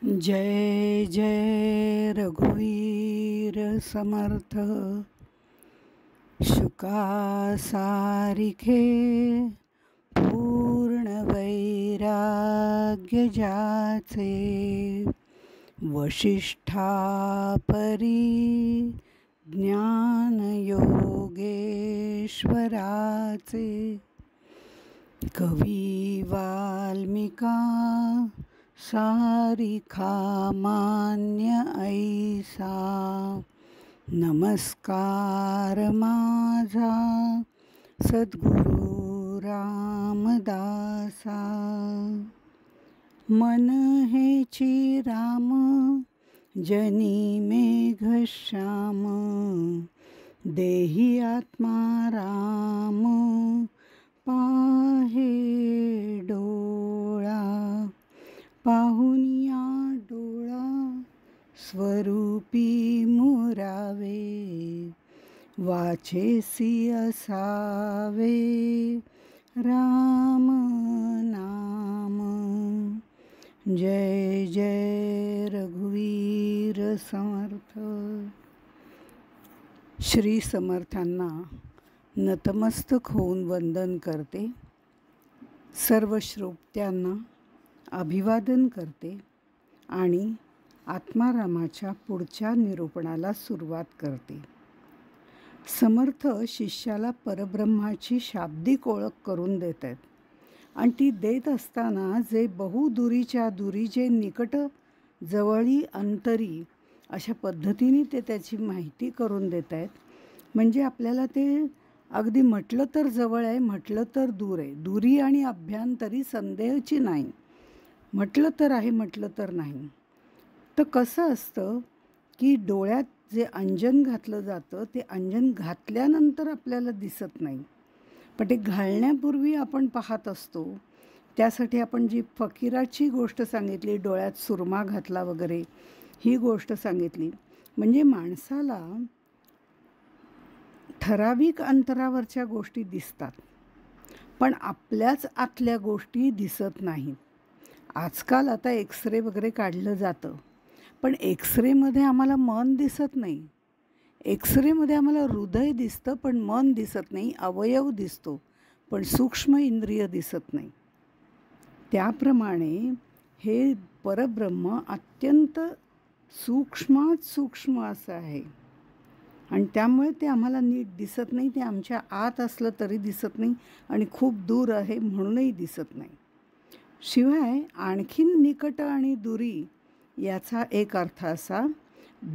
जय जय रघुवीर समर्थ। शुका सारिखे पूर्ण वैराग्य ज्याचे, वशिष्ठा परी ज्ञान योगेश्वराचे। कवी वाल्मिका सारिखा मान्य ऐसा, नमस्कार माझा सद्गुरु रामदासा। मन हेची राम जनी मेघश्याम, देही आत्मा राम पाहे डोळा। पाहुनिया डोळा स्वरूपी मुरावे, वाचेसी असावे राम नाम। जय जय रघुवीर समर्थ। श्री समर्थांना नतमस्तक होऊन वंदन करते। सर्व श्रोत्यांना अभिवादन करते आणि आत्मारामाच्या पुढच्या निरूपणाला सुरुवात करते। समर्थ शिष्याला परब्रह्माची शाब्दिक ओळख करून देत आहेत आणि ती देत असताना जे बहुदुरीच्या दुरी, जे निकट जवळी अंतरी, अशा पद्धतीने ते त्याची माहिती करून देत आहेत। म्हणजे आपल्याला ते अगदी म्हटलं तर जवळ आहे, म्हटलं तर दूर आहे। दुरी आणि अभ्यंतरी संदेहची नाही, म्हटलं तर आहे, म्हटलं तर नाही। तर कसं असतं की डोळ्यात जे अंजन घातलं जातं ते अंजन घातल्यानंतर आपल्याला दिसत नाही, पण ते घालण्यापूर्वी आपण पाहत असतो। त्यासाठी आपण जी फकीराची गोष्ट सांगितली, डोळ्यात सुरमा घातला वगैरे, ही गोष्ट सांगितली। म्हणजे माणसाला ठराविक अंतरावरच्या गोष्टी दिसतात, पण आपल्याच आतल्या गोष्टी दिसत नाहीत। आजकाल आता एक्सरे वगैरे काढलं जातं, पण एक्सरेमध्ये आम्हाला मन दिसत नाही। एक्सरेमध्ये आम्हाला हृदय दिसतं पण मन दिसत नाही, अवयव दिसतो पण सूक्ष्म इंद्रिय दिसत नाही। त्याप्रमाणे हे परब्रह्म अत्यंत सूक्ष्मात सूक्ष्म असं आहे आणि त्यामुळे ते आम्हाला नीट दिसत नाही। ते आमच्या आत असलं तरी दिसत नाही आणि खूप दूर आहे म्हणूनही दिसत नाही। शिवाय आणखीन निकट आणि दुरी याचा एक अर्थ असा,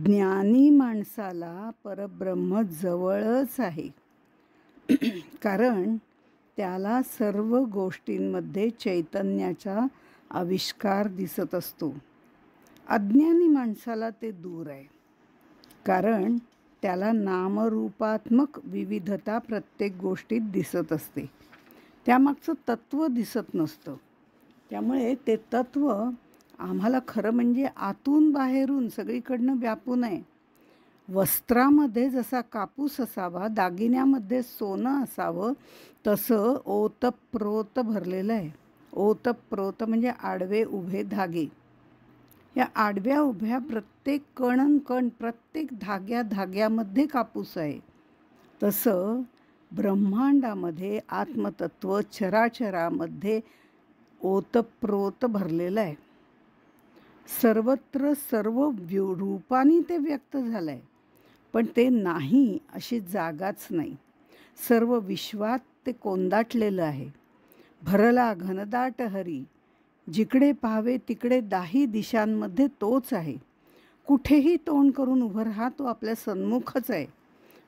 ज्ञानी माणसाला परब्रह्म जवळच आहे, कारण त्याला सर्व गोष्टींमध्ये चैतन्याचा आविष्कार दिसत असतो। अज्ञानी माणसाला ते दूर आहे, कारण त्याला नामरूपात्मक विविधता प्रत्येक गोष्टीत दिसत असते, त्यामागचं तत्त्व दिसत नसतं। त्यामुळे ते तत्त्व आम्हाला खरं म्हणजे आतून बाहेरून सगळीकडनं व्यापून आहे। वस्त्रामध्ये जसा कापूस असावा, दागिन्यामध्ये सोनं असावं, तसं ओतप्रोत भरलेलं आहे। ओतप्रोत म्हणजे आडवे उभे धागे। या आडव्या उभ्या प्रत्येक कण, प्रत्येक धाग्यामध्ये कापूस आहे। तसं ब्रह्मांडामध्ये आत्मतत्व चराचरामध्ये ओतप्रोत भरलेलं आहे। सर्वत्र सर्व रूपाने ते व्यक्त झालं आहे, पण ते नाही अशी जागाच नाही। सर्व विश्वात ते कोंदाटलेलं आहे। भरला घनदाट हरी, जिकडे पाहावे तिकडे दाही दिशांमध्ये तोच आहे। कुठेही तोंड करून उभं राहा, तो आपल्या सन्मुखच आहे।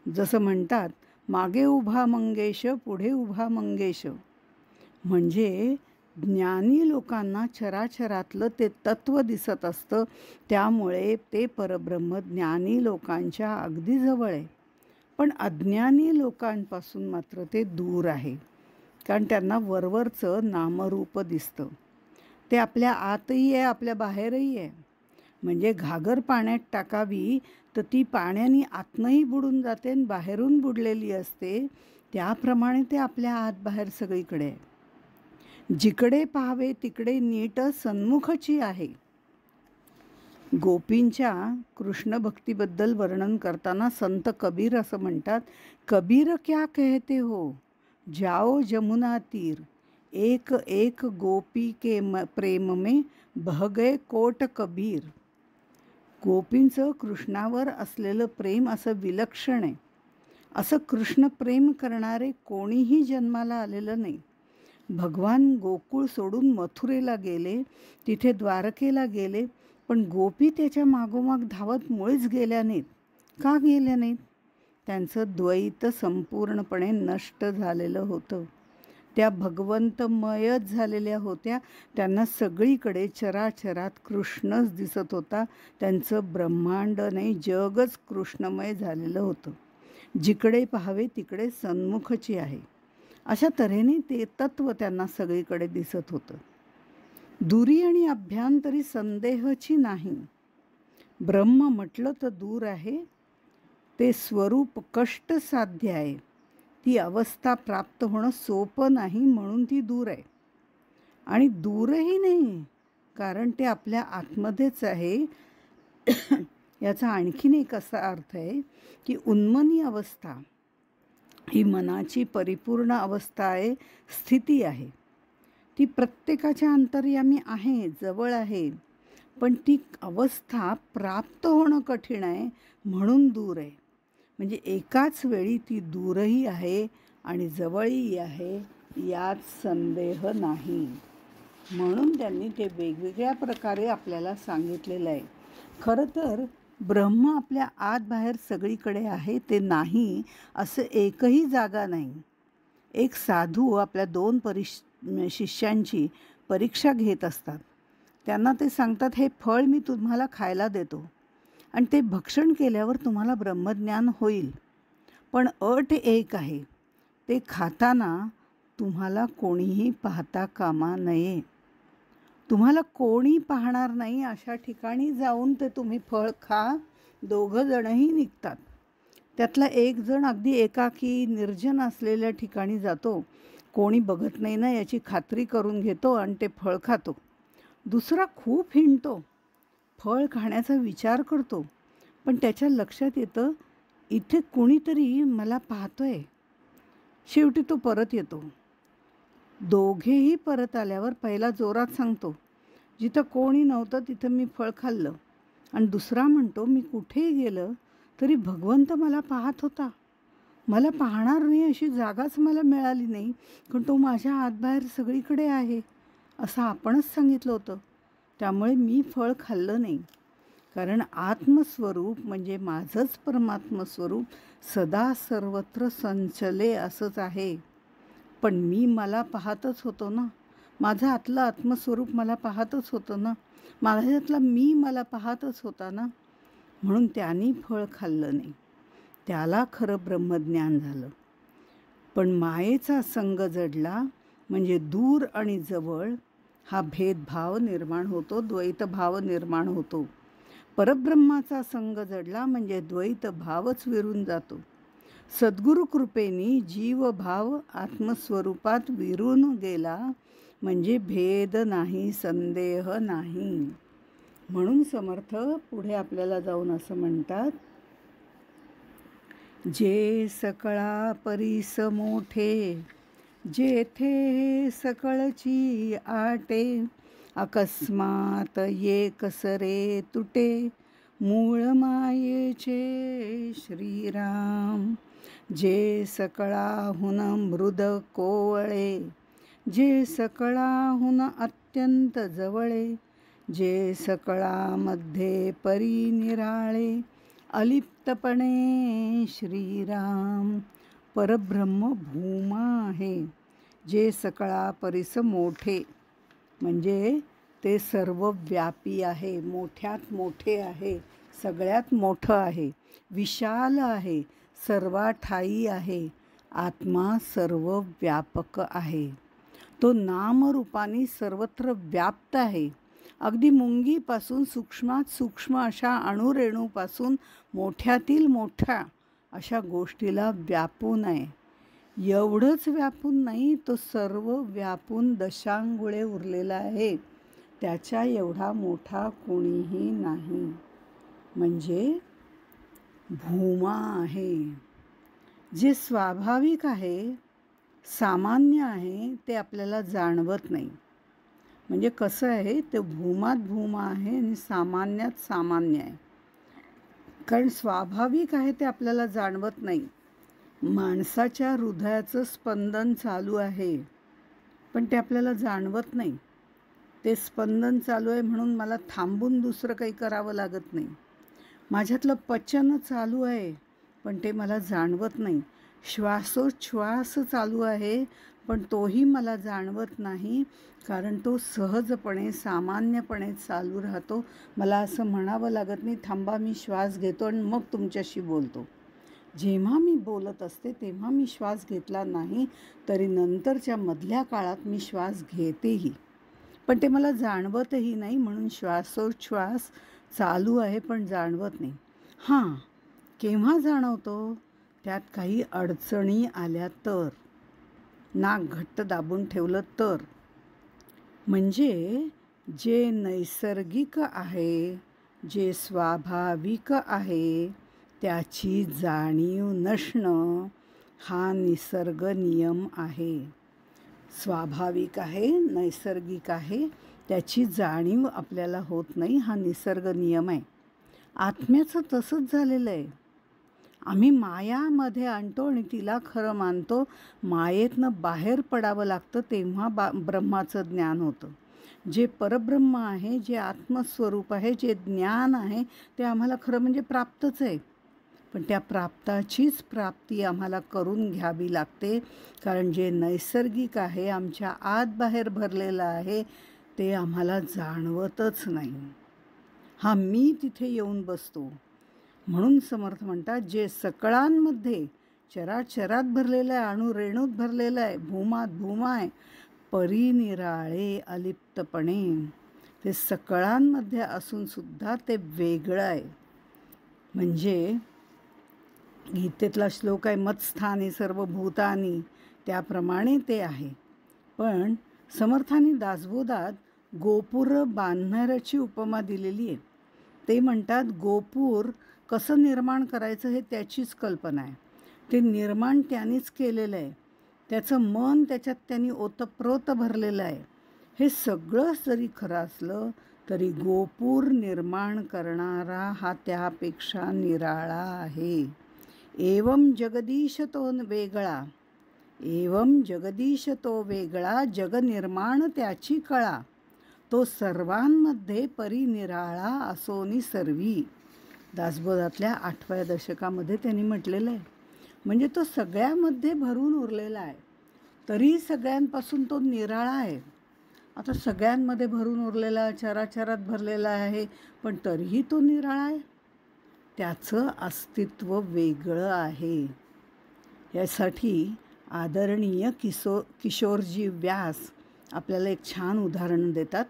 जसं म्हणतात, मागे उभा मंगेश, पुढे उभा मंगेश। म्हणजे ज्ञानी लोकांना चराचरातलं ते तत्त्व दिसत असतं, त्यामुळे ते परब्रह्म ज्ञानी लोकांच्या अगदी जवळ आहे। पण अज्ञानी लोकांपासून मात्र ते दूर आहे, कारण त्यांना वरवरचं नामरूप दिसतं। ते आपल्या आतही आहे, आपल्या बाहेरही आहे। म्हणजे घागर पाण्यात टाकावी तर ती पाण्याने आतनंही बुडून जाते आणि बाहेरून बुडलेली असते, त्याप्रमाणे ते आपल्या आत बाहेर सगळीकडे आहे। जिकडे पाहावे तिकडे नीट सन्मुखची आहे। गोपींच्या कृष्ण भक्तीबद्दल वर्णन करताना संत कबीर असं म्हणतात, कबीर क्या कहते हो, जाओ जमुना तीर, एक एक गोपी के प्रेम में बह गए कोट कबीर. गोपींचं कृष्णावर असलेलं प्रेम असं विलक्षण आहे. असं कृष्ण प्रेम करणारे कोणीही जन्माला आलेलं नाही. भगवान गोकुळ सोडून मथुरेला गेले, तिथे द्वारकेला गेले, पण गोपी त्याच्या मागोमाग धावत मुळीच गेल्या नाहीत. का गेल्या नाहीत? त्यांचं द्वैत संपूर्णपणे नष्ट झालेलं होतं. त्या भगवंतमयच झालेल्या होत्या. त्यांना सगळीकडे चराचरात कृष्णच दिसत होता. त्यांचं ब्रह्मांड नाही, जगच कृष्णमय झालेलं होतं. जिकडे पाहावे तिकडे सन्मुखची आहे, अशा तऱ्हेने ते तत्व त्यांना सगळीकडे दिसत होतं. दुरी आणि अभ्यांतरी संदेहची नाही. ब्रह्म म्हटलं तर दूर आहे. ते स्वरूप कष्टसाध्य आहे. ती अवस्था प्राप्त होणं सोपं नाही, म्हणून ती दूर आहे. आणि दूरही नाही, कारण ते आपल्या आतमध्येच आहे. याचा आणखीन एक असा अर्थ आहे की उन्मनी अवस्था ही मनाची परिपूर्ण अवस्था आहे, स्थिती आहे. ती प्रत्येकाच्या अंतर्यामी आहे, जवळ आहे. पण ती अवस्था प्राप्त होणं कठीण आहे, म्हणून दूर आहे. म्हणजे एकाच वेळी ती दूरही आहे आणि जवळही आहे, यात संदेह नाही. म्हणून त्यांनी ते वेगवेगळ्या प्रकारे आपल्याला सांगितलेलं आहे. खरं तर ब्रह्म आपल्या आत बाहेर सगळीकडे आहे ते नाही, असं एकही जागा नाही. एक साधू आपल्या 2 शिष्यांची परीक्षा घेत असतात. त्यांना ते सांगतात, हे फळ मी तुम्हाला खायला देतो आणि ते भक्षण केल्यावर तुम्हाला ब्रह्मज्ञान होईल. पण अट एक आहे, ते खाताना तुम्हाला कोणीही पाहता कामा नये. तुम्हाला कोणी पाहणार नाही अशा ठिकाणी जाऊन ते तुम्ही फळ खा. 2 जणही निघतात. त्यातला एक जण अगदी एकाकी निर्जन असलेल्या ठिकाणी जातो. कोणी बघत नाही ना याची खात्री करून घेतो आणि ते फळ खातो. दुसरा खूप हिंडतो, फळ खाण्याचा विचार करतो, पण त्याच्या लक्षात येतं इथे कुणीतरी मला पाहतोय. शेवटी तो परत येतो. दोघेही परत आल्यावर पहिला जोरात सांगतो, जिथं कोणी नव्हतं तिथं मी फळ खाल्लं. आणि दुसरा म्हणतो, मी कुठेही गेलं तरी भगवंत मला पाहत होता. मला पाहणार नाही अशी जागाच मला मिळाली नाही, कारण तो माझ्या आतबाहेर सगळीकडे आहे असं आपणच सांगितलं होतं. त्यामुळे मी फळ खाल्लं नाही. कारण आत्मस्वरूप म्हणजे माझंच परमात्मस्वरूप सदा सर्वत्र संचले असंच आहे. पण मी मला पाहतच होतो ना. माझं आतलं आत्मस्वरूप मला पाहतच होतं ना. माझ्यातला मी मला पाहतच होता ना. म्हणून त्यांनी फळ खाल्लं नाही. त्याला खरं ब्रह्मज्ञान झालं. पण मायेचा संग जडला म्हणजे दूर आणि जवळ हा भेदभाव निर्माण होतो, द्वैतभाव निर्माण होतो. परब्रह्माचा संग जडला म्हणजे द्वैतभावच विरून जातो. सद्गुरु कृपेनी जीवभाव आत्मस्वरूपात विरून गेला म्हणजे भेद नाही, संदेह नाही. म्हणून समर्थ पुढे आपल्याला जाऊन असं म्हणतात, जे सकळा परीस मोठे, जेथे सकळची आटे, अकस्मात ये कसरे तुटे, मूळ मायेचे श्रीराम. जे सकळाहून मृद कोवळे, जे सकळाहून अत्यंत जवळे, जे सकळामध्ये परी निराळे, अलिप्तपणे श्रीराम. परब्रह्म भूमा आहे. जे सकळा परीस मोठे म्हणजे ते सर्व व्यापी आहे, मोठ्यात मोठे आहे, सगळ्यात मोठं आहे, विशाल आहे, सर्वाठायी आहे. आत्मा सर्व व्यापक आहे. तो नामरूपाने सर्वत्र व्याप्त आहे. अगदी मुंगीपासून सूक्ष्मात सूक्ष्म अशा अणुरेणूपासून मोठ्यातील मोठ्या अशा गोष्टीला व्यापून आहे. एवढंच व्यापून नाही, तो सर्व व्यापून दशांगुळे उरलेला आहे. त्याच्या एवढा मोठा कोणीही नाही. म्हणजे भूमा आहे. जे स्वाभाविक आहे, सामान्य आहे, ते आपल्याला जाणवत नाही. म्हणजे कसं आहे, ते भूमात भूमा आहे आणि सामान्यात सामान्य आहे. कारण स्वाभाविक आहे ते आपल्याला जाणवत नाही. माणसाच्या हृदयाचं स्पंदन चालू आहे, पण ते आपल्याला जाणवत नाही. ते स्पंदन चालू आहे म्हणून मला थांबून दुसरं काही करावं लागत नाही. माझ्यातलं पचन चालू आहे, पण ते मला जाणवत नाही. श्वासोच्छ्वास चालू आहे, पण तोही मला जाणवत नाही, कारण तो सहजपणे सामान्यपणे चालू राहतो. मला असं म्हणावं लागत नाही, थांबा मी श्वास घेतो आणि मग तुमच्याशी बोलतो. जेव्हा मी बोलत असते तेव्हा मी श्वास घेतला नाही तरी नंतरच्या मधल्या काळात मी श्वास घेतेही, पण ते मला जाणवतही नाही. म्हणून श्वासोच्छ्वास चालू आहे पण जाणवत नाही. हां, केव्हा जाणवतो? त्यात काही अडचणी आल्या तर, नाक घट्ट दाबून ठेवलं तर. म्हणजे जे नैसर्गिक आहे, जे स्वाभाविक आहे, त्याची जाणीव नसणं हा निसर्ग नियम आहे. स्वाभाविक आहे, नैसर्गिक आहे, त्याची जाणीव आपल्याला होत नाही, हा निसर्ग नियम आहे. आत्म्याचं तसंच झालेलं आहे. आम्ही मायामध्ये आणतो आणि तिला खरं मानतो. मायेतनं बाहेर पडावं लागतं, तेव्हा ब्रह्माचं ज्ञान होतं. जे परब्रह्म आहे, जे आत्मस्वरूप आहे, जे ज्ञान आहे, ते आम्हाला खरं म्हणजे प्राप्तच आहे. पण त्या प्राप्ताचीच प्राप्ती आम्हाला करून घ्यावी लागते, कारण जे नैसर्गिक आहे, आमच्या आत बाहेर भरलेलं आहे, ते आम्हाला जाणवतच नाही. हा मी तिथे येऊन बसतो. म्हणून समर्थ म्हणतात, जे सकळांमध्ये चराचरात भरलेलं आहे, अणुरेणूत भरलेलं आहे, भूमात भूमा आहे, परिनिराळे अलिप्तपणे. ते सकळांमध्ये असून सुद्धा ते वेगळं आहे. म्हणजे गीतेतला श्लोक आहे, मत्स्थानी सर्व भूतानी, त्याप्रमाणे ते आहे. पण समर्थांनी दासबोधात गोपूर बांधणाऱ्याची उपमा दिलेली आहे. ते म्हणतात, गोपूर कसं निर्माण करायचं हे त्याचीच कल्पना आहे. ते निर्माण त्यानेच केलेलं आहे. त्याचं मन त्याच्यात त्यांनी ओतप्रोत भरलेलं आहे. हे सगळं जरी खरं असलं तरी गोपूर निर्माण करणारा हा त्यापेक्षा निराळा आहे. एवं जगदीश तो वेगळा, एवं जगदीश तो वेगळा, जगनिर्माण त्याची कळा, तो सर्वांमध्ये परिनिराळा असोनी सर्वी. दासबोधातल्या 8व्या दशकामध्ये त्यांनी म्हटलेलं आहे. म्हणजे तो सगळ्यामध्ये भरून उरलेला आहे, तरी सगळ्यांपासून तो निराळा आहे. आता सगळ्यांमध्ये भरून उरलेला, चराचरात भरलेला आहे, पण तरीही तो निराळा आहे. त्याचं अस्तित्व वेगळं आहे. यासाठी आदरणीय किशोरजी व्यास आपल्याला एक छान उदाहरण देतात.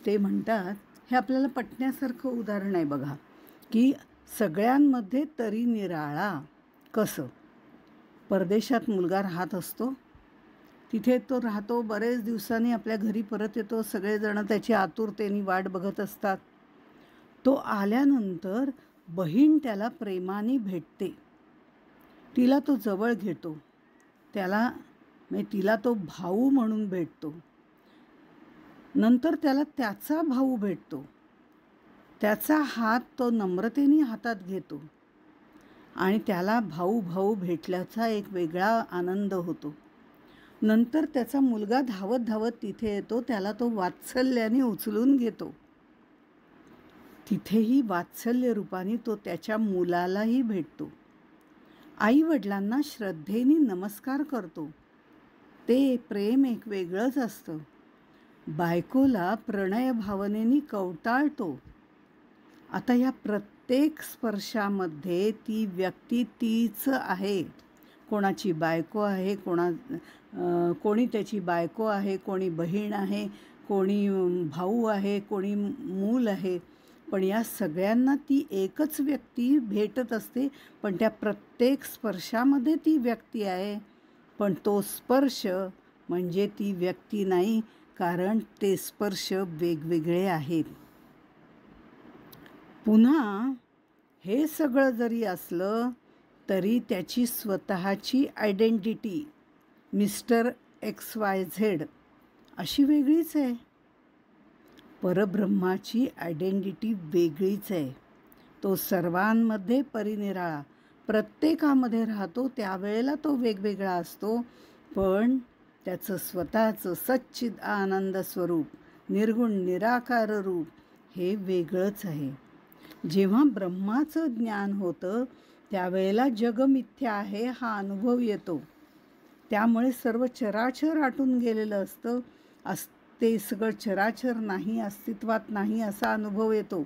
ते म्हणतात, हे आपल्याला पटण्यासारखं उदाहरण आहे बघा, की सगळ्यांमध्ये तरी निराळा कसं. परदेशात मुलगा राहत असतो, तिथे तो राहतो, बरेच दिवसांनी आपल्या घरी परत येतो, सगळेजण त्याची आतुरतेने वाट बघत असतात. तो आल्यानंतर बहीण त्याला प्रेमाने भेटते, तिला तो जवळ घेतो, तिला तो भाऊ म्हणून भेटतो. नंतर त्याला त्याचा भाऊ भेटतो, त्याचा हात तो नम्रतेने हातात घेतो आणि त्याला भाऊ भाऊ भेटल्याचा एक वेगळा आनंद होतो. नंतर त्याचा मुलगा धावत धावत तिथे येतो, त्याला तो वात्सल्याने उचलून घेतो. तिथेही वात्सल्य रूपाने तो त्याच्या मुलालाही भेटतो. आई वडिलांना श्रद्धेने नमस्कार करतो, ते प्रेम एक वेगळंच असतं. बायकोला प्रणय भावनेने कवटाळतो. आता या प्रत्येक स्पर्शामध्ये ती व्यक्ती तीच आहे. कोणाची बायको आहे, कोणी त्याची बायको आहे, कोणी बहीण आहे, कोणी भाऊ आहे, कोणी मूल आहे, पण या सगळ्यांना ती एकच व्यक्ती भेटत असते. पण त्या प्रत्येक स्पर्शामध्ये ती व्यक्ती आहे, पण तो स्पर्श म्हणजे ती व्यक्ती नाही, कारण ते स्पर्श वेगवेगळे आहेत. पुन्हा हे सगळं जरी असलं तरी त्याची स्वतःची आयडेंटिटी मिस्टर XYZ अशी वेगळीच आहे. परब्रह्माची आयडेंटिटी वेगळीच आहे. तो सर्वांमध्ये परिनिराळा प्रत्येकामध्ये राहतो, त्यावेळेला तो वेगवेगळा असतो, पण त्याचं स्वतःचं सच्चिद आनंद स्वरूप निर्गुण निराकार रूप हे वेगळंच आहे. जेव्हा ब्रह्माचं ज्ञान होतं त्यावेळेला जग मिथ्या आहे हा अनुभव येतो. त्यामुळे सर्व चराचर आटून गेलेलं असतं. ते सगळं चराचर नाही, अस्तित्वात नाही असा अनुभव येतो.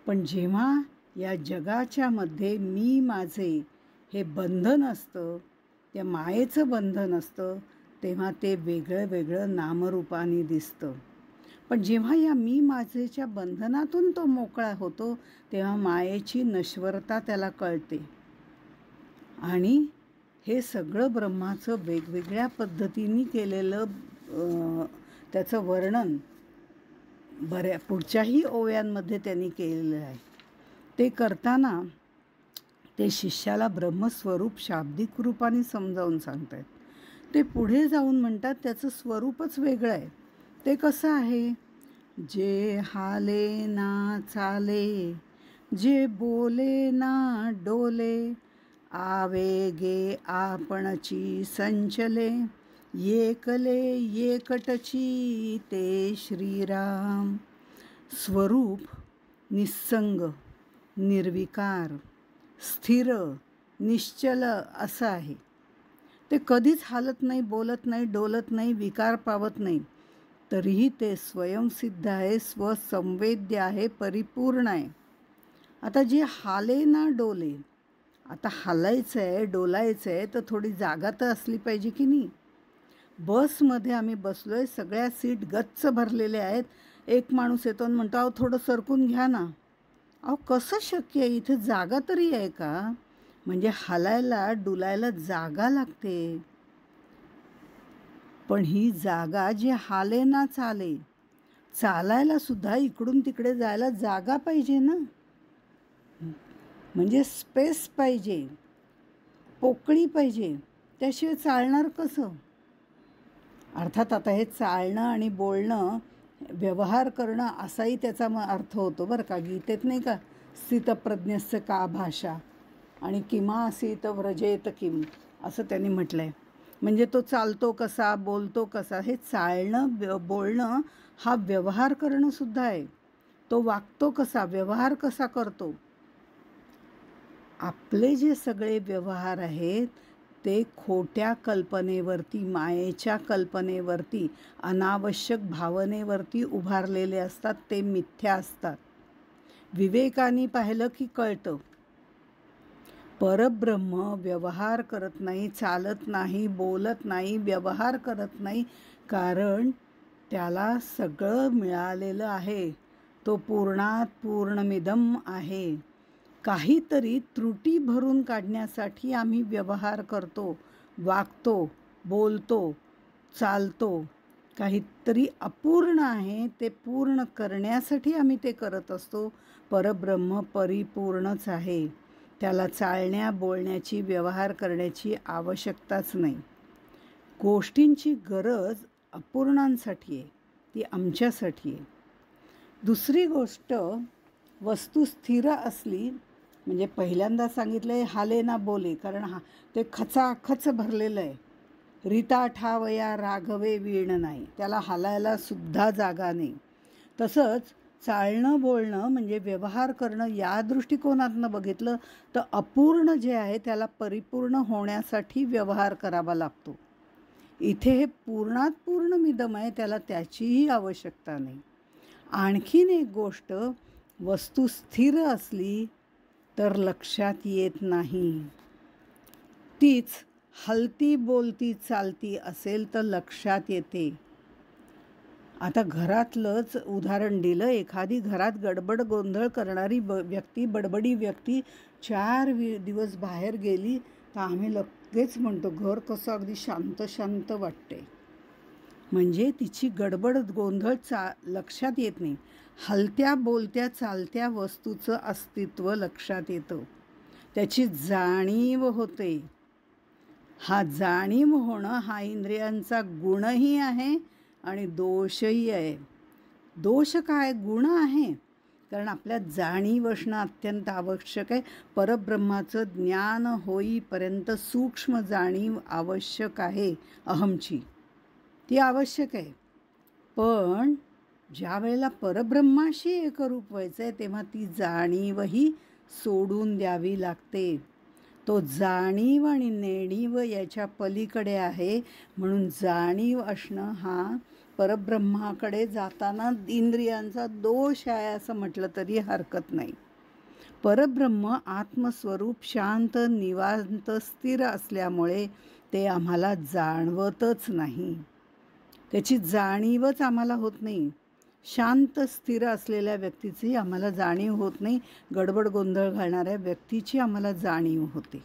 पण जेव्हा या जगाच्या मध्ये मी माझे हे बंधन असतं, त्या मायेचं बंधन असतं, तेव्हा ते वेगळं वेगळं नामरूपाने दिसतं. पण जेव्हा या मी माझेच्या बंधनातून तो मोकळा होतो तेव्हा मायेची नश्वरता त्याला कळते. आणि हे सगळं ब्रह्माचं वेगवेगळ्या पद्धतीने केलेलं त्याचं वर्णन पुढच्याही ओव्यांमध्ये त्यांनी केलेलं आहे. ते करताना ते शिष्याला ब्रह्मस्वरूप शाब्दिक रूपाने समजावून सांगतात. ते पुढे जाऊन म्हणतात त्याचं स्वरूपच वेगळं आहे. ते कसं आहे? जे हाले ना चाले, जे बोले ना डोले, आवेगे आपणची संचले, एकले एकटची ते श्रीराम. स्वरूप निस्संग, निर्विकार, स्थिर, निश्चल असं आहे. ते कधीच हालत नाही, बोलत नाही, डोलत नाही, विकार पावत नाही. तरीही ते स्वयंसिद्ध आहे, स्वसंवेद्य आहे, परिपूर्ण आहे. आता जे हाले ना डोले, आता हालायचं आहे, डोलायचं आहे तर थोडी जागा तर असली पाहिजे की नाही. बसमध्ये आम्ही बसलो आहे, सगळ्या सीट गच्च भरलेल्या आहेत. एक माणूस येतो आणि म्हणतो अहो थोडं सरकून घ्या ना. अहो कसं शक्य आहे? इथे जागा तरी आहे का? म्हणजे हालायला डुलायला जागा लागते. पण ही जागा जी हाले ना चाले, चालायला सुद्धा इकडून तिकडे जायला जागा पाहिजे ना. म्हणजे स्पेस पाहिजे, पोकळी पाहिजे, त्याशिवाय चालणार कसं? अर्थात आता हे चालणं आणि बोलणं, व्यवहार करणं असाही त्याचा अर्थ होतो बरं का. गीतेत नाही का, स्थितप्रज्ञस्य का भाषा आणि किमासीत व्रजेत किम असं त्यांनी म्हटलं आहे. म्हणजे तो चालतो कसा, बोलतो कसा, हे चालणं बोलणं हा व्यवहार करणं सुद्धा आहे. तो वागतो कसा, व्यवहार कसा करतो. आपले जे सगळे व्यवहार आहेत ते खोट्या कल्पनेवरती, मायेच्या कल्पनेवरती, अनावश्यक भावनेवरती उभारलेले असतात. ते मिथ्या असतात. विवेकाने पाहिलं की कळतं. परब्रह्म व्यवहार करत नाही, चालत नाही, बोलत नाही, व्यवहार करत नाही, कारण त्याला सगळं मिळालेलं आहे. तो पूर्णात पूर्णमिदम आहे. काहीतरी त्रुटी भरून काढण्यासाठी आम्ही व्यवहार करतो, वागतो, बोलतो, चालतो. काहीतरी अपूर्ण आहे ते पूर्ण करण्यासाठी आम्ही ते करत असतो. परब्रह्म परिपूर्णच आहे. त्याला चालण्या बोलण्याची, व्यवहार करण्याची आवश्यकताच नाही. गोष्टींची गरज अपूर्णांसाठी आहे, ती आमच्यासाठी आहे. दुसरी गोष्ट, वस्तू स्थिर असली म्हणजे पहिल्यांदा सांगितलं आहे हाले ना बोले, कारण ते खचाखच भरलेलं आहे. रीता ठावया राघवे वीण नाही, त्याला हालायला सुद्धा जागा नाही. तसंच चालणं बोलणं म्हणजे व्यवहार करणं या दृष्टिकोनातनं बघितलं तर अपूर्ण जे आहे त्याला परिपूर्ण होण्यासाठी व्यवहार करावा लागतो. इथे हे पूर्णात पूर्ण मिदम आहे, त्याला त्याचीही आवश्यकता नाही. आणखीन एक गोष्ट, वस्तू स्थिर असली तर लक्षात येत नाही. तीच हलती बोलती चालती असेल तर लक्षात येते. आता घरातलंच उदाहरण दिलं. एखादी घरात गडबड गोंधळ करणारी व्यक्ती, बडबडी व्यक्ती 4 दिवस बाहेर गेली तर आम्ही लगेच म्हणतो घर कसं अगदी शांत शांत वाटते. म्हणजे तिची गडबड गोंधळ लक्षात येत नाही. हलत्या बोलत्या चालत्या वस्तूचं अस्तित्व लक्षात येतं, त्याची जाणीव होते. हा जाणीव होणं हा इंद्रियांचा गुणही आहे आणि दोषही आहे. दोष काय, गुण आहे, कारण आपल्या जाणीव असणं अत्यंत आवश्यक आहे. परब्रह्माचं ज्ञान होईपर्यंत सूक्ष्म जाणीव आवश्यक आहे. अहमची ती आवश्यक आहे. पण ज्या वेळेला परब्रह्माशी एकरूप व्हायचं आहे तेव्हा ती जाणीवही सोडून द्यावी लागते. तो जाणीव आणि नेणीव याच्या पलीकडे आहे. म्हणून जाणीव असणं हा परब्रह्माकडे जाताना इंद्रियांचा दोष आहे असं म्हटलं तरी हरकत नाही. परब्रह्म आत्मस्वरूप शांत निवांत स्थिर असल्यामुळे ते आम्हाला जाणवतच नाही. त्याची जाणीवच आम्हाला होत नाही. शांत स्थिर असलेल्या व्यक्तीची आम्हाला जाणीव होत नाही. गडबड गोंधळ घालणाऱ्या व्यक्तीची आम्हाला जाणीव होते.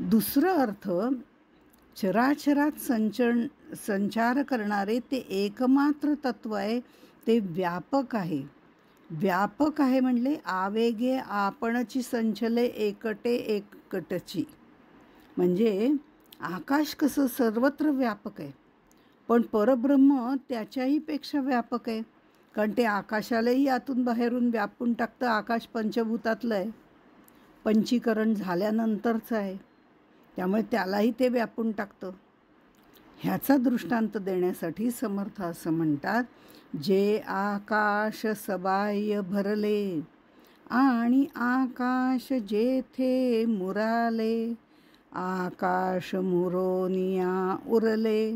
दुसरं अर्थ, चराचरात संचार करणारे ते एकमात्र तत्व आहे. ते व्यापक आहे. व्यापक आहे म्हणले आवेगे आपणची संचले एकटे एकटची. म्हणजे आकाश कसं सर्वत्र व्यापक आहे, पण परब्रह्म त्याच्याही पेक्षा व्यापक आहे. कारण ते आकाशालाही आतून बाहेरून व्यापून टाकतं. आकाश पंचभूतातलं आहे, पंचीकरण झाल्यानंतरचं आहे, त्यामुळे त्यालाही ते व्यापून टाकतं. ह्याचा दृष्टांत देण्यासाठी समर्थ असं म्हणतात, जे आकाश सबाह्य भरले आणि आकाश जेथे मुराले, आकाश मुरोनिया उरले,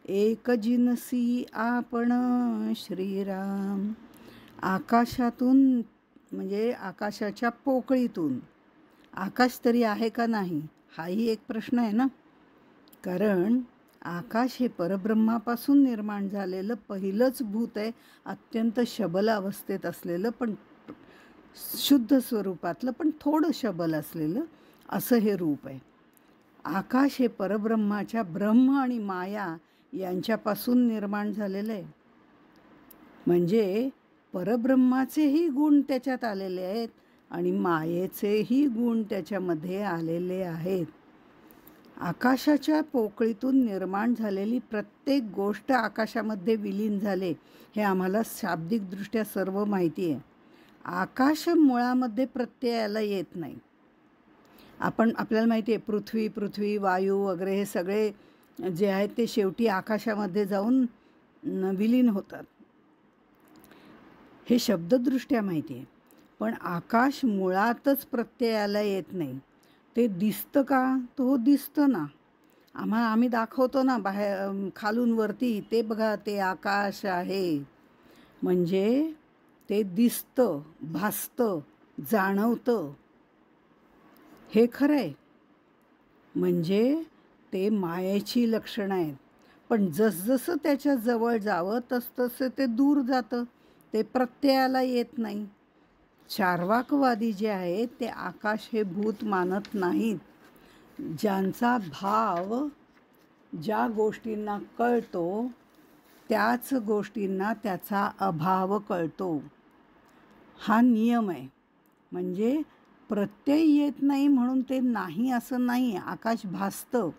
एक जिनसी आपण श्रीराम. आकाशातून म्हणजे आकाशाच्या पोकळीतून आकाश तरी आहे का नाही हाही एक प्रश्न आहे ना. कारण आकाश हे परब्रह्मापासून निर्माण झालेलं पहिलंच भूत आहे. अत्यंत शबल अवस्थेत असलेलं, पण शुद्ध स्वरूपातलं, पण थोडं शबल असलेलं असं हे रूप आहे. आकाश हे परब्रह्माच्या ब्रह्म आणि माया यांच्यापासून निर्माण झालेलं आहे. म्हणजे परब्रह्माचेही गुण त्याच्यात आलेले आहेत आणि मायेचेही गुण त्याच्यामध्ये आलेले आहेत. आकाशाच्या पोकळीतून निर्माण झालेली प्रत्येक गोष्ट आकाशामध्ये विलीन झाले हे आम्हाला शाब्दिकदृष्ट्या सर्व माहिती आहे. आकाश मुळामध्ये प्रत्ययाला येत नाही. आपल्याला माहिती आहे पृथ्वी वायू वगैरे हे सगळे जे आहेत ते शेवटी आकाशामध्ये जाऊन विलीन होतात, हे शब्ददृष्ट्या माहिती आहे. पण आकाश मुळातच प्रत्ययाला येत नाही. ते दिसतं का, तो दिसतं ना. आम्ही दाखवतो ना बाहेर खालून वरती, ते बघा ते आकाश आहे. म्हणजे ते दिसतं, भासतं, जाणवतं, हे खरं आहे. म्हणजे ते मायेची लक्षणं आहेत. पण जसजसं त्याच्या जवळ जावं तसतसं ते दूर जातं, ते प्रत्ययाला येत नाही. चार्वाकवादी जे आहेत ते आकाश हे भूत मानत नाहीत. ज्यांचा भाव ज्या गोष्टींना कळतो त्याच गोष्टींना त्याचा अभाव कळतो, हा नियम आहे. म्हणजे प्रत्यय येत नाही म्हणून ते नाही असं नाही. आकाश भासतं,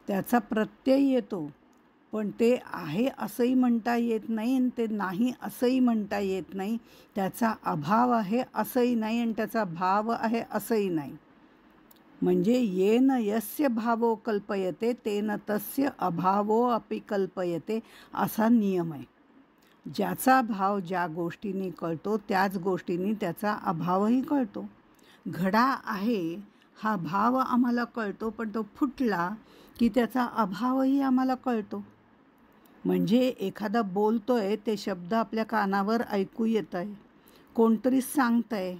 त्याचा प्रत्यय येतो, पण ते आहे असंही म्हणता येत नाही आणि ते नाही असंही म्हणता येत नाही. त्याचा अभाव आहे असंही नाही आणि त्याचा भाव आहे असंही नाही. म्हणजे येन यस्य भावो कल्पयते तेन तस्य अभावो अपि कल्पयते असा नियम आहे. ज्याचा भाव ज्या गोष्टींनी कळतो त्याच गोष्टींनी त्याचा अभावही कळतो. घडा आहे हा भाव आम्हाला कळतो, पण तो फुटला की त्याचा अभावही आम्हाला कळतो. म्हणजे एखादा बोलतोय, ते शब्द आपल्या कानावर ऐकू येत आहे, कोणतरी सांगतंय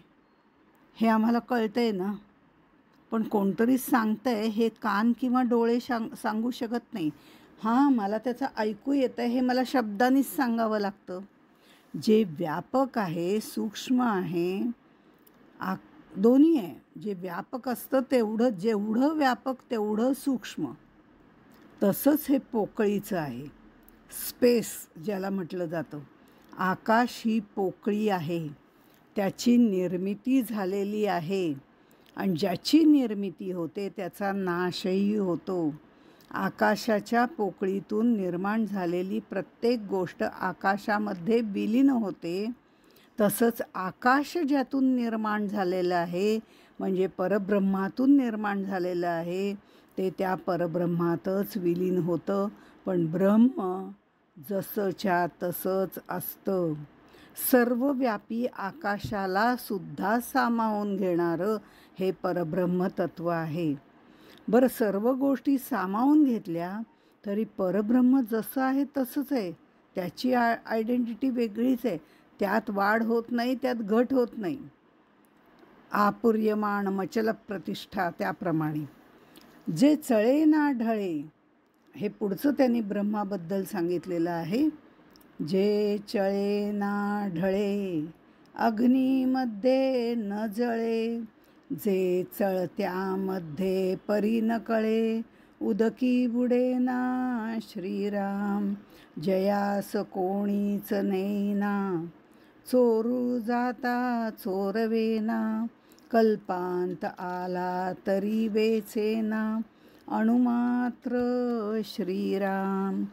हे आम्हाला कळतंय ना. पण कोणतरी सांगतंय हे कान किंवा डोळे सांगू शकत नाही. हां, मला त्याचं ऐकू येतं आहे हे मला शब्दांनीच सांगावं लागतं. जे व्यापक आहे, सूक्ष्म आहे, दोन्ही आहे. जे व्यापक असतं जेवढं व्यापक तेवढं सूक्ष्म. तसंच हे पोकळीचं आहे. स्पेस ज्याला म्हटलं जातं. आकाश ही पोकळी आहे, त्याची निर्मिती झालेली आहे आणि ज्याची निर्मिती होते त्याचा नाशही होतो. आकाशाच्या पोकळीतून निर्माण झालेली प्रत्येक गोष्ट आकाशामध्ये विलीन होते. तसंच आकाश ज्यातून निर्माण झालेलं आहे म्हणजे परब्रह्मातून निर्माण झालेलं आहे ते त्या परब्रह्मातच विलीन होतं. पण ब्रह्म जसंच्या तसंच असतं. सर्वव्यापी आकाशाला सुद्धा सामावून घेणारं हे परब्रह्म तत्व आहे. बरं, सर्व गोष्टी सामावून घेतल्या तरी परब्रह्म जसं आहे तसंच आहे. त्याची आयडेंटिटी वेगळीच आहे. त्यात वाढ होत नाही, त्यात घट होत नाही. आपूर्यमाण मचल प्रतिष्ठा त्याप्रमाणे. जे चळे ना ढळे, हे पुढचं त्यांनी ब्रह्माबद्दल सांगितलेलं आहे. जे चळे ना ढळे अग्नीमध्ये न जळे, जे चळत्यामध्ये परी न कळे, उदकी बुडे ना श्रीराम, जयास कोणीच नेईना, चोरू जाता चोरवेना, कल्पांत आला तरी वेचेना, अणुमात्र श्रीराम.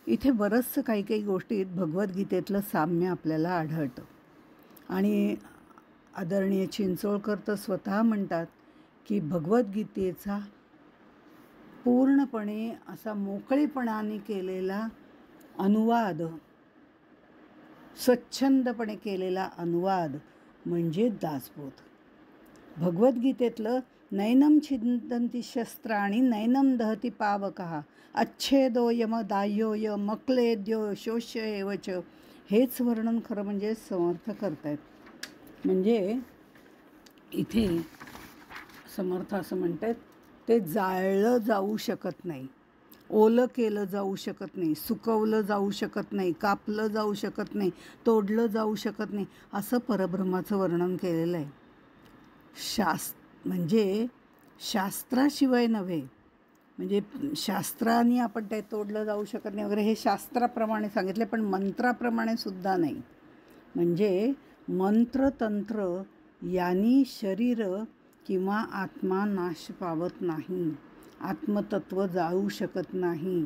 इथे बरंचसं काही काही गोष्टीत भगवद्गीतेतलं साम्य आपल्याला आढळतं. आणि आदरणीय चिंचोळकर तर स्वतः म्हणतात की भगवद्गीतेचा पूर्णपणे असा मोकळेपणाने केलेला अनुवाद, स्वच्छंदपणे केलेला अनुवाद म्हणजे दासबोध. भगवद्गीतेतलं नैनम छिंदन्ति शस्त्राणि नैनम दहति पावकः अच्छेदो यमदाह्यो मक्लेद्यो शोष्य एवच, हेच वर्णन खरं म्हणजे समर्थ करतायत. म्हणजे इथे समर्थ असं म्हणतात, ते जाळलं जाऊ शकत नाही, ओलं केलं जाऊ शकत नाही, सुकवलं जाऊ शकत नाही, कापलं जाऊ शकत नाही, तोडलं जाऊ शकत नाही, असं परब्रह्माचं वर्णन केलेलं आहे. म्हणजे शास्त्राशिवाय नव्हे, म्हणजे शास्त्राने आपण ते तोडलं जाऊ शकत नाही वगैरे हे शास्त्राप्रमाणे सांगितले, पण मंत्राप्रमाणे सुद्धा नाही. म्हणजे मंत्रतंत्र यांनी शरीर किंवा आत्मा नाश पावत नाही, आत्मतत्व जाऊ शकत नाही,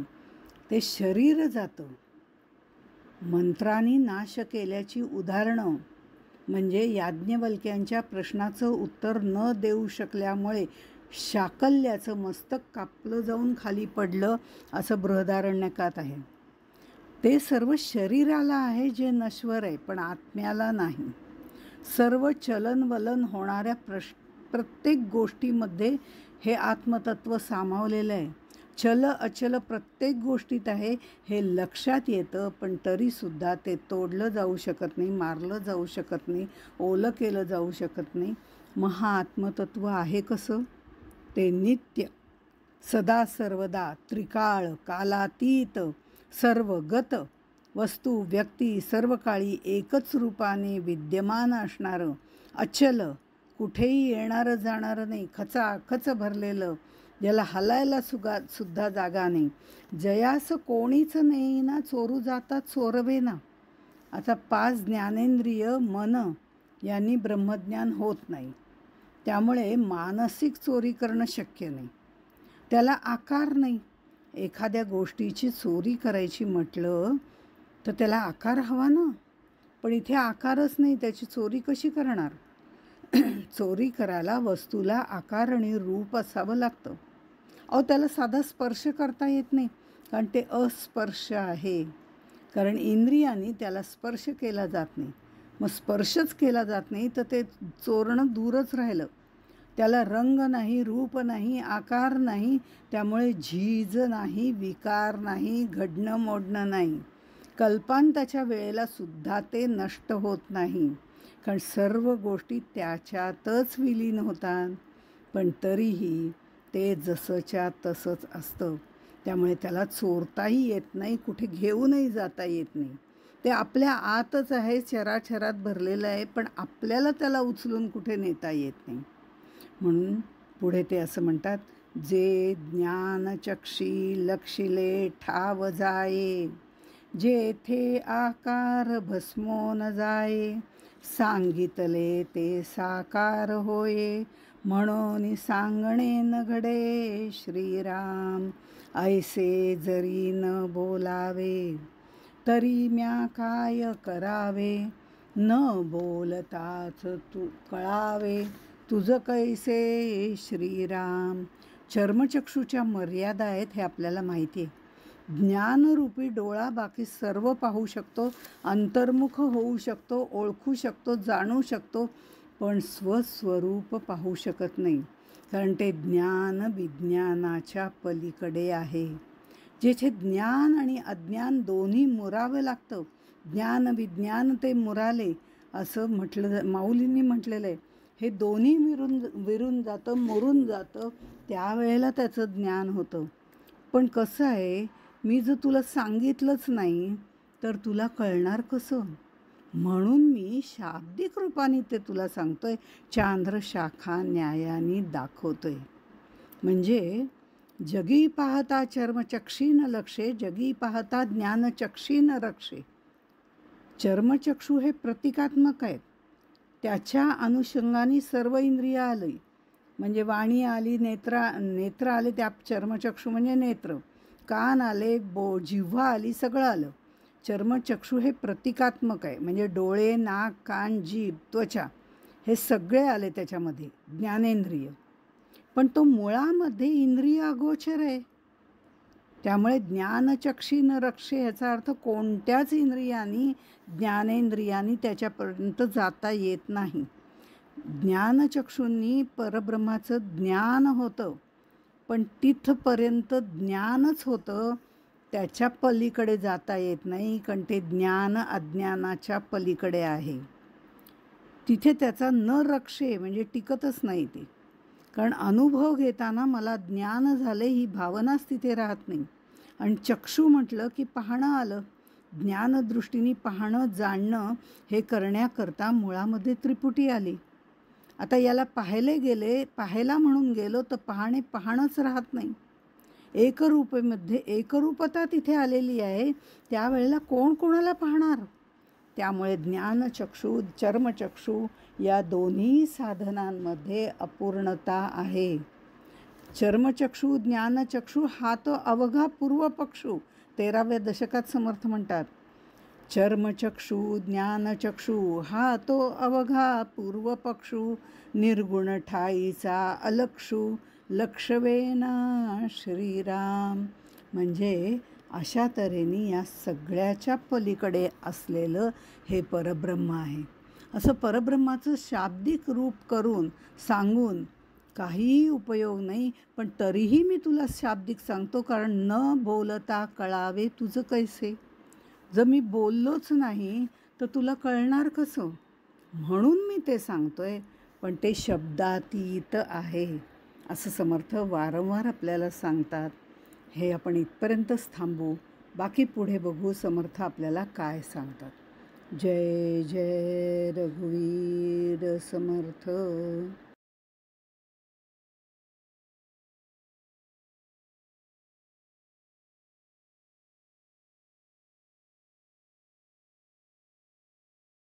ते शरीर जातं. मंत्रांनी नाश केल्याची उदाहरणं म्हणजे याज्ञवल्क्यांच्या प्रश्नाचं उत्तर न देऊ शकल्यामुळे शाकल्याचं मस्तक कापलं जाऊन खाली पडलं असं बृहदारण्यकात आहे. ते सर्व शरीराला आहे जे नश्वर आहे, पण आत्म्याला नाही. सर्व चलनवलन होणाऱ्या प्रत्येक गोष्टीमध्ये हे आत्मतत्व सामावलेलं आहे. चल अचल प्रत्येक गोष्टीत आहे हे लक्षात येतं, पण तरीसुद्धा ते तोडलं जाऊ शकत नाही, मारलं जाऊ शकत नाही, ओलं केलं जाऊ शकत नाही. मग हा आत्मतत्व आहे कसं? ते नित्य, सदा सर्वदा, त्रिकाळ, कालातीत, सर्वगत, वस्तू व्यक्ती सर्व काळी एकच रूपाने विद्यमान असणारं, अचल, कुठेही येणारं जाणारं नाही, खचाखच भरलेलं, ज्याला हलायला सुद्धा जागा नाही. जयास कोणीच नाही ना, चोरू जातात चोरवे ना. आता 5 ज्ञानेंद्रिय मन यांनी ब्रह्मज्ञान होत नाही, त्यामुळे मानसिक चोरी करणं शक्य नाही. त्याला आकार नाही. एखाद्या गोष्टीची चोरी करायची म्हटलं तर त्याला आकार हवा ना, पण इथे आकारच नाही, त्याची चोरी कशी करणार? चोरी करायला वस्तूला आकार आणि रूप असावं लागतं. त्याला साधा स्पर्श करता येत नाही, कारण ते अस्पर्श आहे. कारण इंद्रियांनी त्याला स्पर्श केला जात नाही. मग स्पर्शच केला जात नाही तर ते चोरणं दूरच राहिलं. त्याला रंग नाही, रूप नाही, आकार नाही, त्यामुळे झीज नाही, विकार नाही, घडणं मोडणं नाही. कल्पांताच्या वेळेला सुद्धा ते नष्ट होत नाही, कारण सर्व गोष्टी त्याच्यातच विलीन होतात. पण तरीही ते जसंच्या तसंच असतं, त्यामुळे त्याला चोरताही येत नाही, कुठे घेऊनही जाता येत नाही. ते आपल्या आतच आहे, चराचरात भरलेलं आहे, पण आपल्याला त्याला उचलून कुठे नेता येत नाही. म्हणून पुढे ते असं म्हणतात, जे ज्ञानचक्षी लक्षिले ठाव जाये, जेथे आकार भस्मो न जाये, सांगितले ते साकार होये, म्हणून सांगणे न घडे श्रीराम. ऐसे जरी न बोलावे, तरी म्या काय करावे, न बोलताच तू कळावे, तुझ कैसे श्रीराम. चर्मचक्षुच्या मर्यादा आहेत हे आपल्याला माहिती आहे. ज्ञानरूपी डोळा बाकी सर्व पाहू शकतो, अंतर्मुख होऊ शकतो, ओळखू शकतो, जाणू शकतो, पण स्वस्वरूप पाहू शकत नाही, कारण ते ज्ञान विज्ञानाच्या पलीकडे आहे. जेथे ज्ञान आणि अज्ञान दोन्ही मुरावं लागतं, ज्ञान विज्ञान ते मुराले असं म्हटलं, माऊलींनी म्हटलेलं आहे. हे दोन्ही विरून जातं, मुरून जातं, त्यावेळेला त्याचं ज्ञान होतं. पण कसं आहे, मी जर तुला सांगितलंच नाही तर तुला कळणार कसं? म्हणून मी शाब्दिक रूपाने ते तुला सांगतोय, चांद्र शाखा न्यायाने दाखवतोय. म्हणजे जगी पाहता चर्मचक्षी न लक्षे, जगी पाहता ज्ञानचक्षी न रक्षे. चर्मचक्षु हे प्रतिकात्मक आहेत, त्याच्या अनुषंगाने सर्व इंद्रिय आली, म्हणजे वाणी आली, नेत्र आले, त्या चर्मचक्षु म्हणजे नेत्र, कान आले, जिव्हा आली, सगळं आलं. चर्मचक्षु हे प्रतिकात्मक आहे, म्हणजे डोळे, नाक, कान, जीभ, त्वचा हे सगळे आले त्याच्यामध्ये, ज्ञानेंद्रिय. पण तो मुळामध्ये इंद्रिय अगोचर आहे. त्यामुळे ज्ञानचक्षी न रक्षे याचा अर्थ कोणत्याच इंद्रियांनी, ज्ञानेंद्रियांनी त्याच्यापर्यंत जाता येत नाही. ज्ञानचक्षूंनी परब्रह्माचं ज्ञान होतं, पण तिथपर्यंत ज्ञानच होतं, त्याच्या पलीकडे जाता येत नाही, कारण ते ज्ञान अज्ञानाच्या पलीकडे आहे. तिथे त्याचा न रक्षे म्हणजे टिकतच नाही ते, कारण अनुभव घेताना मला ज्ञान झाले ही भावनाच तिथे राहत नाही. आणि चक्षु म्हटलं की पाहणं आलं, ज्ञानदृष्टीने पाहणं, जाणणं हे करण्याकरता मुळामध्ये त्रिपुटी आली. आता याला पाहायला म्हणून गेलो तर पाहणंच राहत नाही. एकरूपेमध्ये एकरूपता तिथे आलेली आहे, त्यावेळेला कोण कोणाला पाहणार? त्यामुळे ज्ञानचक्षु चर्मचक्षु या दोन्ही साधनांमध्ये अपूर्णता आहे. चर्मचक्षु ज्ञानचक्षु हा तो अवघा पूर्वपक्षू, 13व्या दशकात समर्थ म्हणतात. चर्मचक्षु ज्ञानचक्षु हा तो अवघा पूर्वपक्षू, निर्गुण ठाईचा अलक्षू, लक्षवेना श्रीराम. म्हणजे अशा तऱ्हेने या सगळ्याच्या पलीकडे असलेलं हे परब्रह्म आहे. असं परब्रह्माचं शाब्दिक रूप करून सांगून काहीही उपयोग नाही. पण तरीही मी तुला शाब्दिक सांगतो, कारण न बोलता कळावे तुझं कैसे. जर मी बोललोच नाही तर तुला कळणार कसं? म्हणून मी ते सांगतोय, पण ते शब्दातीत आहे असं समर्थ वारंवार आपल्याला सांगतात. हे आपण इथपर्यंतच थांबू, बाकी पुढे बघू समर्थ आपल्याला काय सांगतात. जय जय रघुवीर समर्थ.